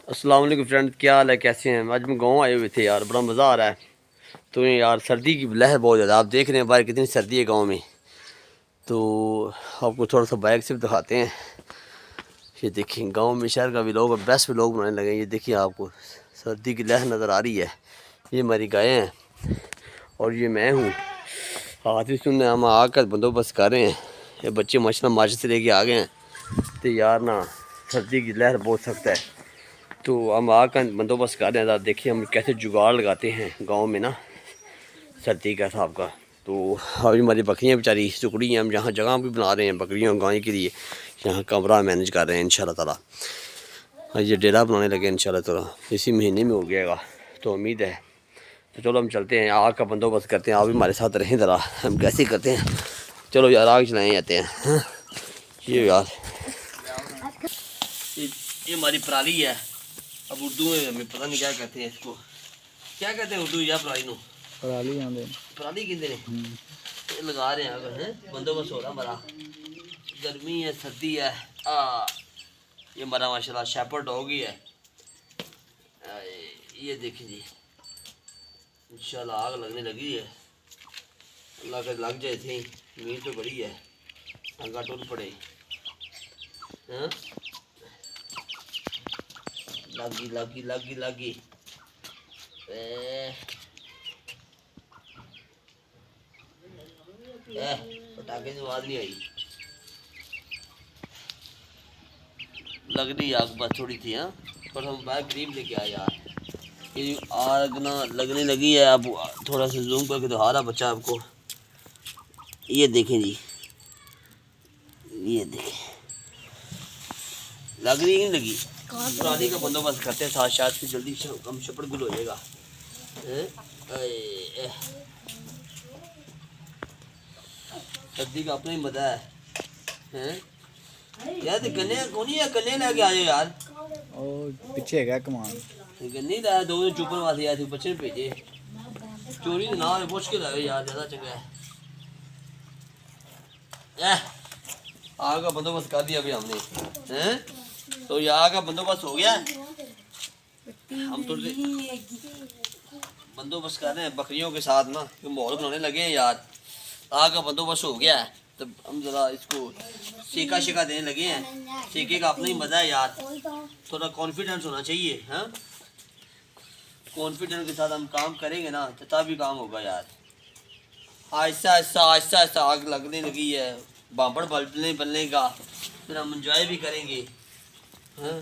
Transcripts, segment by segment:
अस्सलाम वालेकुम फ्रेंड, क्या हाल है, कैसे हैं। आज मैं गाँव आए हुए थे यार, बड़ा मज़ा आ रहा है। तो यार सर्दी की लहर बहुत ज़्यादा, आप देख रहे हैं बाहर कितनी सर्दी है गांव में। तो आपको थोड़ा सा बाइक से भी दिखाते हैं। ये देखिए गांव में शहर का व्लॉग और बेस्ट व्लॉग बनाने लगे। ये देखिए आपको सर्दी की लहर नज़र आ रही है। ये हमारी गायें हैं और ये मैं हूँ। हाथ भी सुनने हम आकर बंदोबस्त कर रहे हैं। ये बच्चे माशाल्लाह मार्केट से लेके आ गए हैं। तो यार ना सर्दी की लहर बहुत सख्त है। तो हम आग का बंदोबस्त कर रहे हैं। देखिए हम कैसे जुगाड़ लगाते हैं गांव में ना सर्दी का हिसाब का। तो अभी हमारी बकरियां बेचारी टुकड़ी हैं, हम यहाँ जगह भी बना रहे हैं बकरियों गाय के लिए। यहाँ कमरा मैनेज कर रहे हैं इंशाल्लाह ताला। ये डेरा बनाने लगे इंशाल्लाह ताला, इसी महीने में हो गएगा तो उम्मीद है। तो चलो हम चलते हैं, आग का बंदोबस्त करते हैं। आप भी हमारे साथ रहें ज़रा, हम कैसे करते हैं। चलो यार आग चलाए जाते हैं। हाँ? ये यार ये हमारी पराली है। अब उर्दू में हमें पता नहीं क्या कहते हैं इसको, क्या कहते हैं उर्दू या पराली नो पराली आंदे पराली कहते हैं। ये लगा रहे हैं अगर हैं बंदोबस्त हो रहा हमारा। गर्मी है सर्दी है। ये हमारा माशाल्लाह शेपर्ड डॉग ही है। ये देखिए जी इंशाल्लाह आग लगने लगी है। अल्लाह का लग जाए थे, नींद तो बड़ी है, आगा टूट पड़े। हाँ लागी लागी लागी लागी पटाखे से आवाज नहीं आई। लग रही आग बस थोड़ी थी। हाँ पर हम बाहर करीब लेके आए यार। ये आग ना लगने लगी है। अब थोड़ा सा जूम करके दिखा रहा बच्चा आपको। ये देखें जी, ये देखें लग रही नहीं लगी। पराली का बंदोबस्त करते हैं साथ साथ, फिर जल्दी कम शपड़ गुल हो जाएगा। सर्दी का अपना ही मजा है। यार तो गन्ने कौन है, गन्ने लेके आ जाओ यार। और पीछे है कमान गन्ने लाया दो चुपन वास्ते आए थे, बच्चे ने भेजे। चोरी तो ना मुश्किल है यार, ज़्यादा चंगा है। आग का बंदोबस्त कर दिया अभी हमने। हैं तो ये आग का बंदोबस्त हो गया। हम तो बंदोबस्त कर रहे हैं बकरियों के साथ ना, कि माहौल बनाने लगे हैं यार। आग का बंदोबस्त हो गया है तो हम ज़रा इसको सेका शेका देने लगे हैं। सेके का अपना ही मज़ा है यार। थोड़ा कॉन्फिडेंस होना चाहिए। हाँ कॉन्फिडेंस के साथ हम काम करेंगे ना तो तभी काम होगा यार। आहिस्ता आहिस्ता आहिस्ता आहिस्ता आग लगने लगी है, बांपड़ बनने का, फिर हम इंजॉय भी करेंगे। हाँ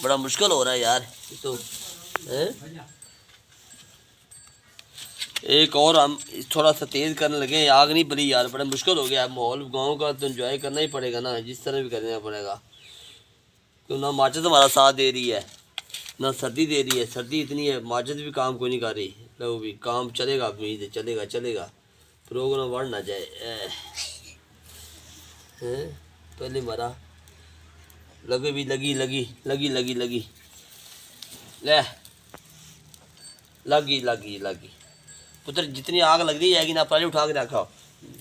बड़ा मुश्किल हो रहा है यार तो है? एक और हम थोड़ा सा तेज़ करने लगे, आग नहीं बनी यार, बड़ा मुश्किल हो गया। माहौल गांव का तो एंजॉय करना ही पड़ेगा ना, जिस तरह भी करना पड़ेगा। क्यों ना माचिस हमारा साथ दे रही है ना सर्दी दे रही है। सर्दी इतनी है, माचिस भी काम कोई नहीं कर रही। लो भी काम चलेगा, उम्मीद है चलेगा चलेगा, प्रोग्राम बढ़ ना जाए। हैं पहले हमारा लगे भी लगी लगी लगी लगी लगी ले लगी लगी लगी पुत्र, जितनी आग लग रही जाएगी ना पहले उठा के रखा,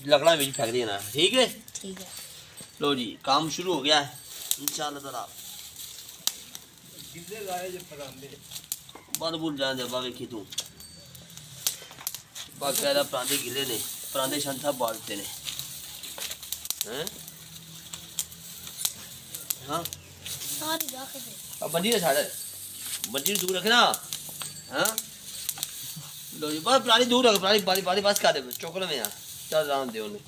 लकड़ा में फेंक देना। ठीक है ठीक है। लो जी काम शुरू हो गया है इंशाल्लाह ताला। बंद भूल जाने दे बावे की तू बाकायदा परांदे गिले ने, परांदे छंथा बांटते ने। हैं हाँ अब बंदी है साढ़े बंदी दूर रखना। हाँ लो जी बस पराली दूर रख, पराली बाली बाली बस कर दे चौकड़ में यार। चल राम दे उन्हें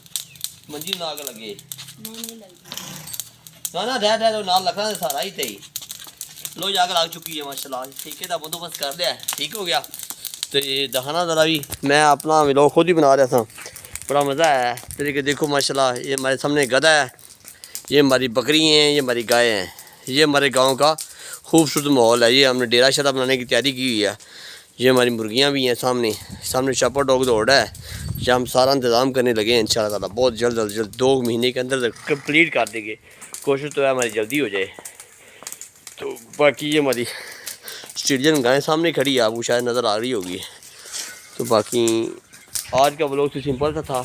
मंजी ना आग लगे ना ना रह रह नाल रखना सारा ही तेई। लो जाकर लग चुकी है माशाल्लाह, ठीक है तो बंदोबस्त कर लिया, ठीक हो गया। तो ये दखाना ज़रा भी मैं अपना व्लॉग खुद ही बना रहा था, बड़ा मज़ा आया। तरीके देखो माशाल्लाह, ये हमारे सामने गधा है, ये हमारी बकरी हैं, ये हमारी गाय हैं। ये हमारे गांव का खूबसूरत माहौल है। ये हमने डेरा शरा बनाने की तैयारी की हुई है। ये हमारी मुर्गियां भी हैं सामने, सामने शेपर्ड डॉग दौड़ा है। जहाँ हम सारा इंतज़ाम करने लगे हैं इंशाल्लाह ताला। बहुत जल्द 2 महीने के अंदर कंप्लीट कर देंगे। कोशिश तो है हमारी जल्दी हो जाए। तो बाकी ये हमारी स्टेडियम गाय सामने खड़ी है, आपको शायद नज़र आ रही होगी। तो बाकी आज का व्लॉग तो सिंपल सा था,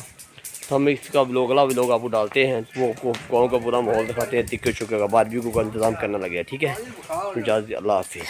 तो हम इसका अगला व्लॉग आपको डालते हैं, वो आपको गाँव का पूरा माहौल दिखाते हैं, तिक्के चुके का बारबेक्यू का इंतज़ाम करने लगे। ठीक है, इजाज़त, अल्लाह हाफिज़।